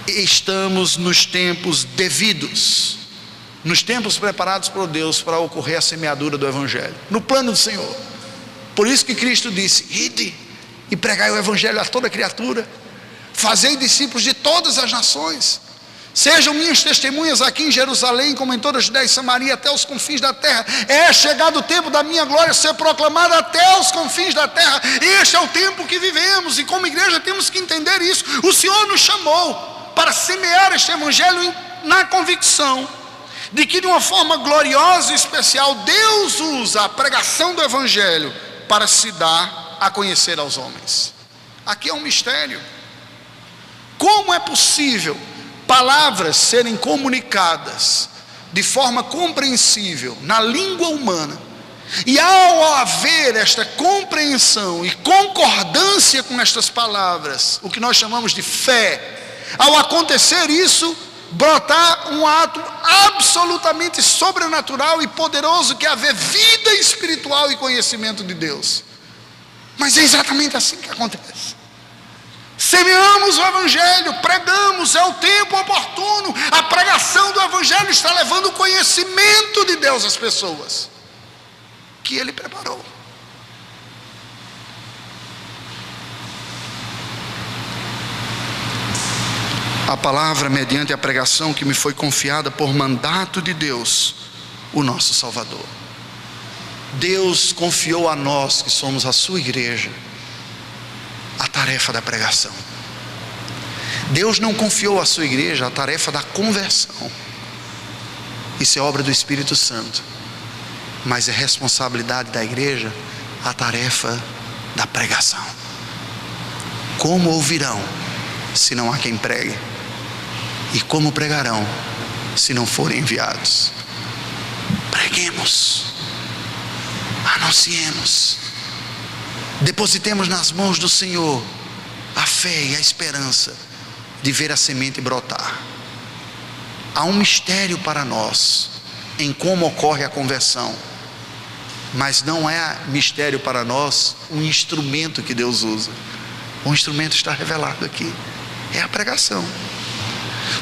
Estamos nos tempos devidos, nos tempos preparados por Deus para ocorrer a semeadura do Evangelho, no plano do Senhor. Por isso que Cristo disse: ide e pregai o Evangelho a toda criatura, fazei discípulos de todas as nações, sejam minhas testemunhas aqui em Jerusalém, como em toda a Judéia e Samaria, até os confins da terra. É chegado o tempo da minha glória ser proclamada até os confins da terra. Este é o tempo que vivemos, e como igreja temos que entender isso. O Senhor nos chamou para semear este Evangelho na convicção de que, de uma forma gloriosa e especial, Deus usa a pregação do Evangelho para se dar a conhecer aos homens. Aqui é um mistério. Como é possível palavras serem comunicadas de forma compreensível na língua humana, e ao haver esta compreensão e concordância com estas palavras, o que nós chamamos de fé, ao acontecer isso, brotar um ato absolutamente sobrenatural e poderoso, que é haver vida espiritual e conhecimento de Deus? Mas é exatamente assim que acontece. Semeamos o Evangelho, pregamos, é o tempo oportuno. A pregação do Evangelho está levando o conhecimento de Deus às pessoas que Ele preparou. A palavra mediante a pregação que me foi confiada por mandato de Deus, o nosso Salvador. Deus confiou a nós, que somos a sua igreja, a tarefa da pregação. Deus não confiou à sua igreja a tarefa da conversão. Isso é obra do Espírito Santo. Mas é responsabilidade da igreja a tarefa da pregação. Como ouvirão se não há quem pregue? E como pregarão se não forem enviados? Preguemos, anunciemos, depositemos nas mãos do Senhor a fé e a esperança de ver a semente brotar. Há um mistério para nós em como ocorre a conversão. Mas não é mistério para nós um instrumento que Deus usa. O instrumento está revelado aqui, é a pregação.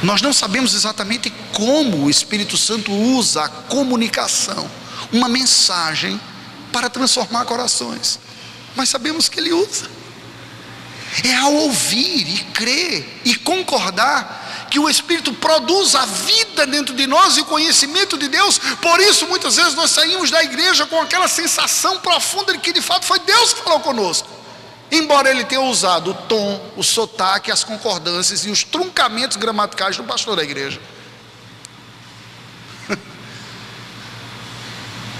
Nós não sabemos exatamente como o Espírito Santo usa a comunicação, uma mensagem, para transformar corações, mas sabemos que Ele usa. É ao ouvir e crer e concordar que o Espírito produz a vida dentro de nós e o conhecimento de Deus. Por isso muitas vezes nós saímos da igreja com aquela sensação profunda de que de fato foi Deus que falou conosco, embora Ele tenha usado o tom, o sotaque, as concordâncias e os truncamentos gramaticais do pastor da igreja.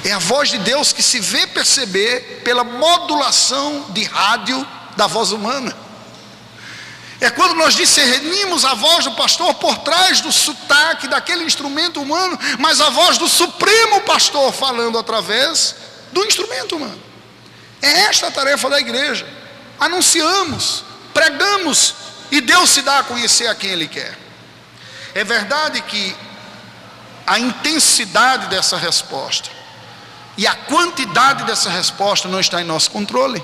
É a voz de Deus que se vê perceber pela modulação de rádio da voz humana. É quando nós discernimos a voz do pastor por trás do sotaque daquele instrumento humano, mas a voz do supremo pastor falando através do instrumento humano. É esta a tarefa da igreja. Anunciamos, pregamos, e Deus se dá a conhecer a quem Ele quer. É verdade que a intensidade dessa resposta e a quantidade dessa resposta não está em nosso controle.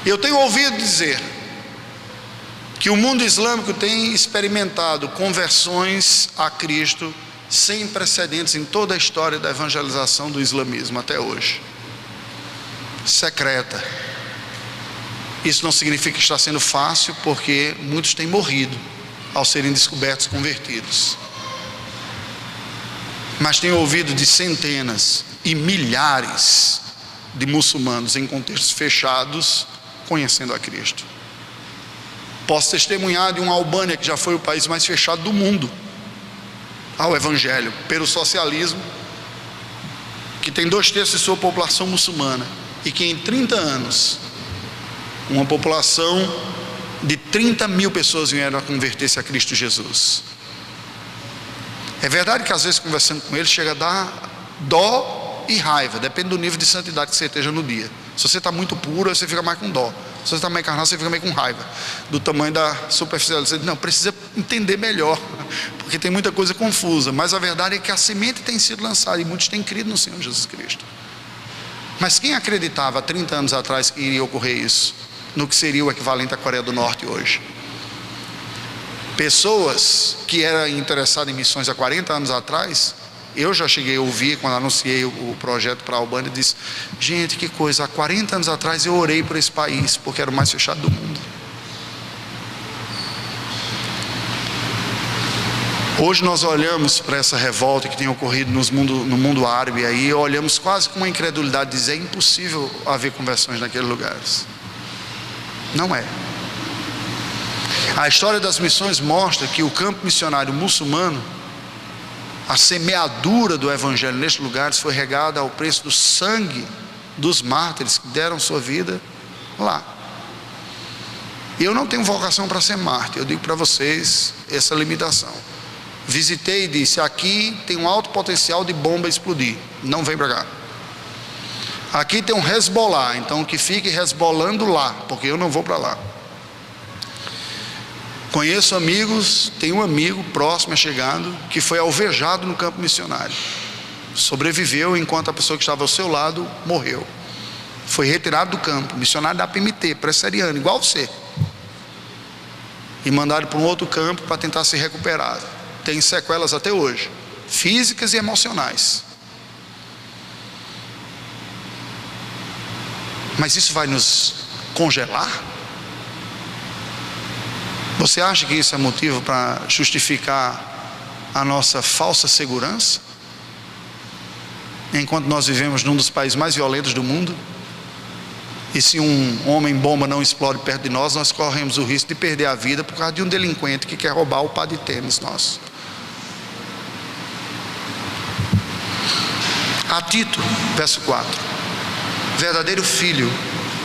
Eu tenho ouvido dizer que o mundo islâmico tem experimentado conversões a Cristo sem precedentes em toda a história da evangelização do islamismo até hoje. Secreta. Isso não significa que está sendo fácil, porque muitos têm morrido ao serem descobertos convertidos. Mas tenho ouvido de centenas e milhares de muçulmanos em contextos fechados conhecendo a Cristo. Posso testemunhar de uma Albânia, que já foi o país mais fechado do mundo ao Evangelho, pelo socialismo, que tem 2/3 de sua população muçulmana, e que em 30 anos, uma população de 30 mil pessoas vieram a converter-se a Cristo Jesus. É verdade que às vezes conversando com eles chega a dar dó e raiva, depende do nível de santidade que você esteja no dia. Se você está muito puro, você fica mais com dó. Se você está meio carnal, você fica meio com raiva do tamanho da superficialidade. Você diz, não, precisa entender melhor, porque tem muita coisa confusa. Mas a verdade é que a semente tem sido lançada e muitos têm crido no Senhor Jesus Cristo. Mas quem acreditava há 30 anos atrás que iria ocorrer isso, no que seria o equivalente à Coreia do Norte hoje? Pessoas que eram interessadas em missões há 40 anos atrás, eu já cheguei a ouvir quando anunciei o projeto para a Albânia, e disse, gente, que coisa, há 40 anos atrás eu orei por esse país, porque era o mais fechado do mundo. Hoje nós olhamos para essa revolta que tem ocorrido no mundo árabe aí, e olhamos quase com uma incredulidade, dizer, é impossível haver conversões naqueles lugares. Não é. A história das missões mostra que o campo missionário muçulmano, a semeadura do evangelho nestes lugares foi regada ao preço do sangue dos mártires que deram sua vida lá. Eu não tenho vocação para ser mártir, eu digo para vocês essa limitação. Visitei e disse, aqui tem um alto potencial de bomba explodir, não vem para cá. Aqui tem um Hezbollah, então que fique resbolando lá, porque eu não vou para lá. Conheço amigos, tenho um amigo próximo, chegando, que foi alvejado no campo missionário. Sobreviveu enquanto a pessoa que estava ao seu lado morreu. Foi retirado do campo, missionário da PMT, presseriano, igual você. E mandado para um outro campo para tentar se recuperar. Tem sequelas até hoje, físicas e emocionais. Mas isso vai nos congelar? Você acha que isso é motivo para justificar a nossa falsa segurança? Enquanto nós vivemos num dos países mais violentos do mundo, e se um homem-bomba não explode perto de nós, nós corremos o risco de perder a vida por causa de um delinquente que quer roubar o par de tênis nosso. A Tito, verso 4. Verdadeiro filho,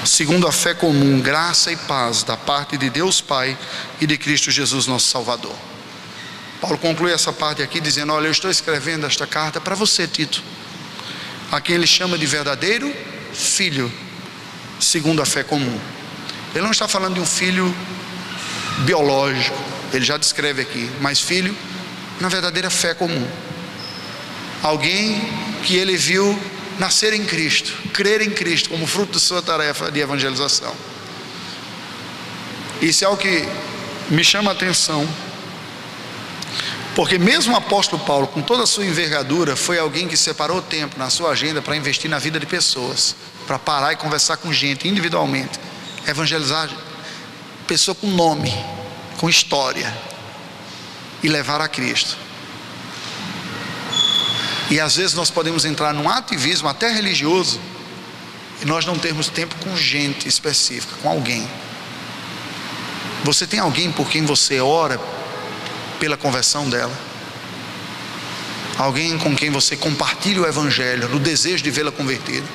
segundo a fé comum, graça e paz da parte de Deus Pai e de Cristo Jesus nosso Salvador. Paulo conclui essa parte aqui dizendo, olha, eu estou escrevendo esta carta para você, Tito, a quem ele chama de verdadeiro filho, segundo a fé comum. Ele não está falando de um filho biológico, ele já descreve aqui, mas filho na verdadeira fé comum. alguém que ele viu nascer em Cristo, crer em Cristo como fruto da sua tarefa de evangelização. Isso é o que me chama a atenção, porque mesmo o apóstolo Paulo, com toda a sua envergadura, foi alguém que separou tempo na sua agenda para investir na vida de pessoas, para parar e conversar com gente individualmente, evangelizar pessoa com nome, com história, e levar a Cristo. E às vezes nós podemos entrar num ativismo até religioso e nós não termos tempo com gente específica, com alguém. Você tem alguém por quem você ora pela conversão dela? Alguém com quem você compartilha o evangelho, no desejo de vê-la convertida?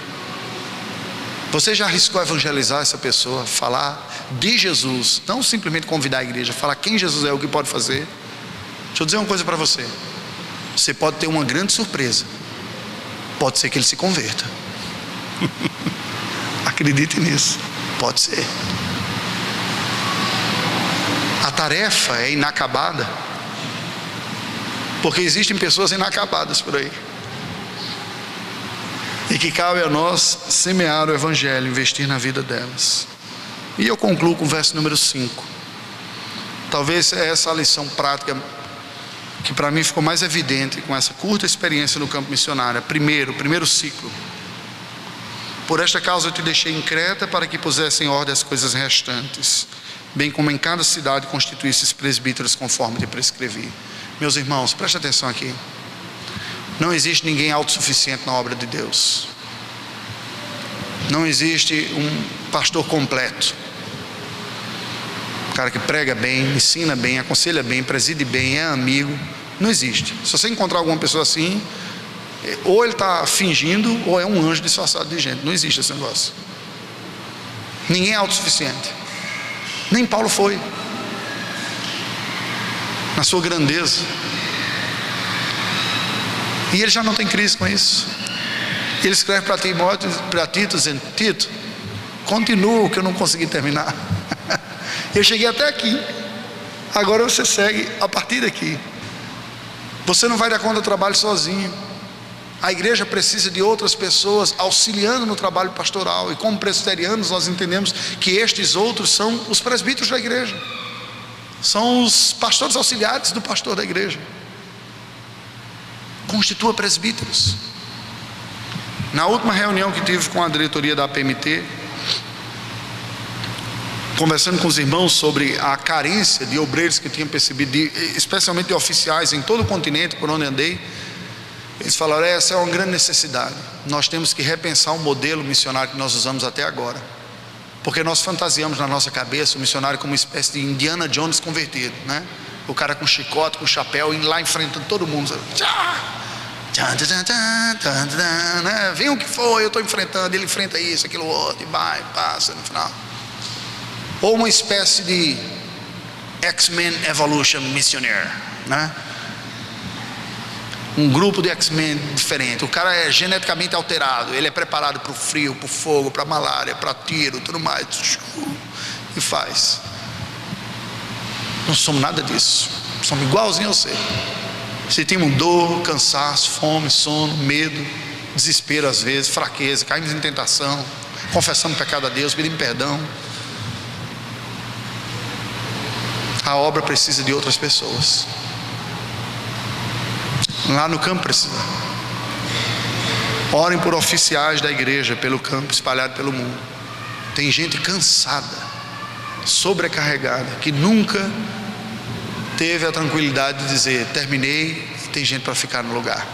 Você já arriscou evangelizar essa pessoa, falar de Jesus, não simplesmente convidar a igreja, falar quem Jesus é, o que pode fazer? Deixa eu dizer uma coisa para você. Você pode ter uma grande surpresa. Pode ser que ele se converta. Acredite nisso. Pode ser. A tarefa é inacabada, porque existem pessoas inacabadas por aí, e que cabe a nós semear o evangelho, investir na vida delas. E eu concluo com o verso número 5. Talvez é essa a lição prática que para mim ficou mais evidente com essa curta experiência no campo missionário. Primeiro ciclo. Por esta causa eu te deixei em Creta, para que pusesse em ordem as coisas restantes, bem como em cada cidade constituísse presbíteros conforme te prescrevi. Meus irmãos, preste atenção aqui. Não existe ninguém autossuficiente na obra de Deus. Não existe um pastor completo, um cara que prega bem, ensina bem, aconselha bem, preside bem, é amigo. Não existe. Se você encontrar alguma pessoa assim, ou ele está fingindo, ou é um anjo disfarçado de gente. Não existe esse negócio. Ninguém é autossuficiente. Nem Paulo foi, na sua grandeza. E ele já não tem crise com isso. Ele escreve para Tito, dizendo: Tito, continua o que eu não consegui terminar. Eu cheguei até aqui, agora você segue a partir daqui. Você não vai dar conta do trabalho sozinho. A igreja precisa de outras pessoas auxiliando no trabalho pastoral. E como presbiterianos nós entendemos que estes outros são os presbíteros da igreja, são os pastores auxiliares do pastor da igreja. Constitua presbíteros. Na última reunião que tive com a diretoria da APMT, conversando com os irmãos sobre a carência de obreiros que tinham percebido, especialmente de oficiais em todo o continente por onde andei, eles falaram: essa é uma grande necessidade. Nós temos que repensar o modelo missionário que nós usamos até agora, porque nós fantasiamos na nossa cabeça o missionário como uma espécie de Indiana Jones convertido, né? O cara com chicote, com chapéu, indo lá enfrentando todo mundo, né? Vem o que for, eu estou enfrentando. Ele enfrenta isso, aquilo outro, e vai, passa no final. Ou uma espécie de X-Men Evolution Missionaire, né? Um grupo de X-Men diferente. O cara é geneticamente alterado, ele é preparado para o frio, para o fogo, para a malária, para tiro, tudo mais, e faz. Não somos nada disso. Somos igualzinho a você. Sentimos dor, cansaço, fome, sono, medo, desespero às vezes, fraqueza, caímos em tentação, confessamos pecado a Deus, pedimos perdão. A obra precisa de outras pessoas. Lá no campo precisa. Orem por oficiais da igreja pelo campo, espalhado pelo mundo. Tem gente cansada, sobrecarregada, que nunca teve a tranquilidade de dizer: terminei, e tem gente para ficar no lugar.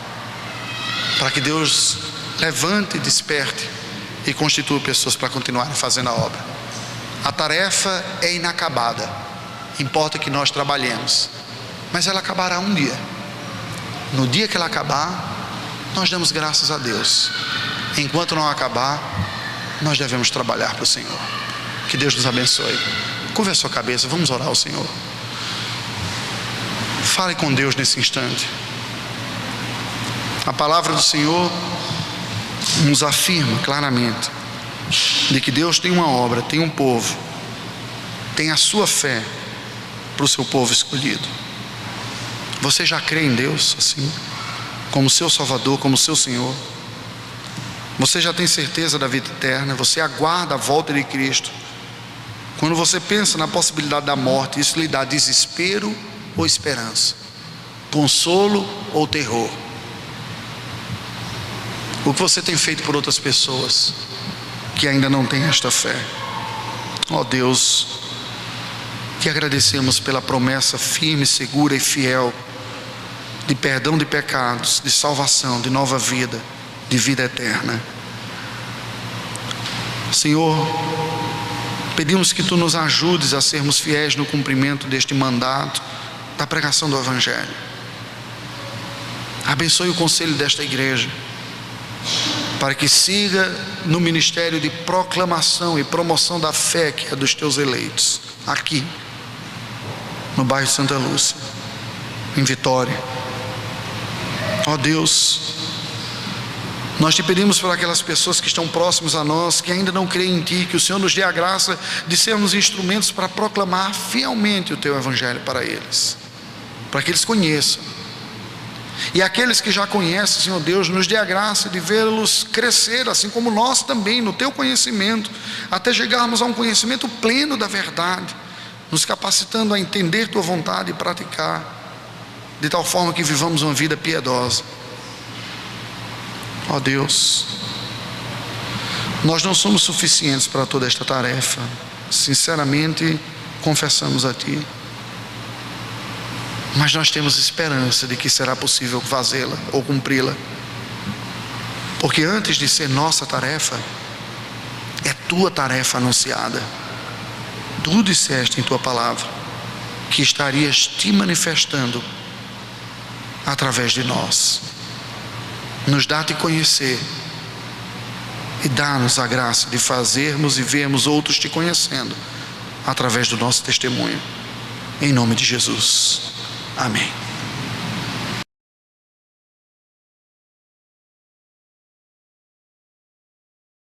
Para que Deus levante, desperte e constitua pessoas para continuarem fazendo a obra. A tarefa é inacabada. Importa que nós trabalhemos, mas ela acabará um dia. No dia que ela acabar, nós damos graças a Deus. Enquanto não acabar, nós devemos trabalhar para o Senhor. Que Deus nos abençoe. Curva a sua cabeça, vamos orar ao Senhor. Fale com Deus nesse instante. A palavra do Senhor nos afirma claramente de que Deus tem uma obra, tem um povo, tem a sua fé para o seu povo escolhido. Você já crê em Deus assim, como seu Salvador, como seu Senhor. Você já tem certeza da vida eterna, você aguarda a volta de Cristo. Quando você pensa na possibilidade da morte, isso lhe dá desespero ou esperança, consolo ou terror? O que você tem feito por outras pessoas que ainda não têm esta fé? Ó Deus, que agradecemos pela promessa firme, segura e fiel de perdão de pecados, de salvação, de nova vida, de vida eterna. Senhor, pedimos que Tu nos ajudes a sermos fiéis no cumprimento deste mandato da pregação do Evangelho. Abençoe o conselho desta igreja, para que siga no ministério de proclamação e promoção da fé que é dos Teus eleitos, aqui no bairro Santa Lúcia, em Vitória. Ó Deus, nós Te pedimos por aquelas pessoas que estão próximas a nós, que ainda não creem em Ti, que o Senhor nos dê a graça de sermos instrumentos para proclamar fielmente o Teu Evangelho para eles, para que eles conheçam. E aqueles que já conhecem, Senhor Deus, nos dê a graça de vê-los crescer, assim como nós também, no Teu conhecimento, até chegarmos a um conhecimento pleno da verdade, nos capacitando a entender Tua vontade e praticar, de tal forma que vivamos uma vida piedosa. Ó Deus, nós não somos suficientes para toda esta tarefa, sinceramente confessamos a Ti, mas nós temos esperança de que será possível fazê-la ou cumpri-la, porque antes de ser nossa tarefa, é Tua tarefa anunciada. Tu disseste em Tua palavra que estarias Te manifestando através de nós. Nos dá-te conhecer e dá-nos a graça de fazermos e vermos outros Te conhecendo através do nosso testemunho. Em nome de Jesus. Amém.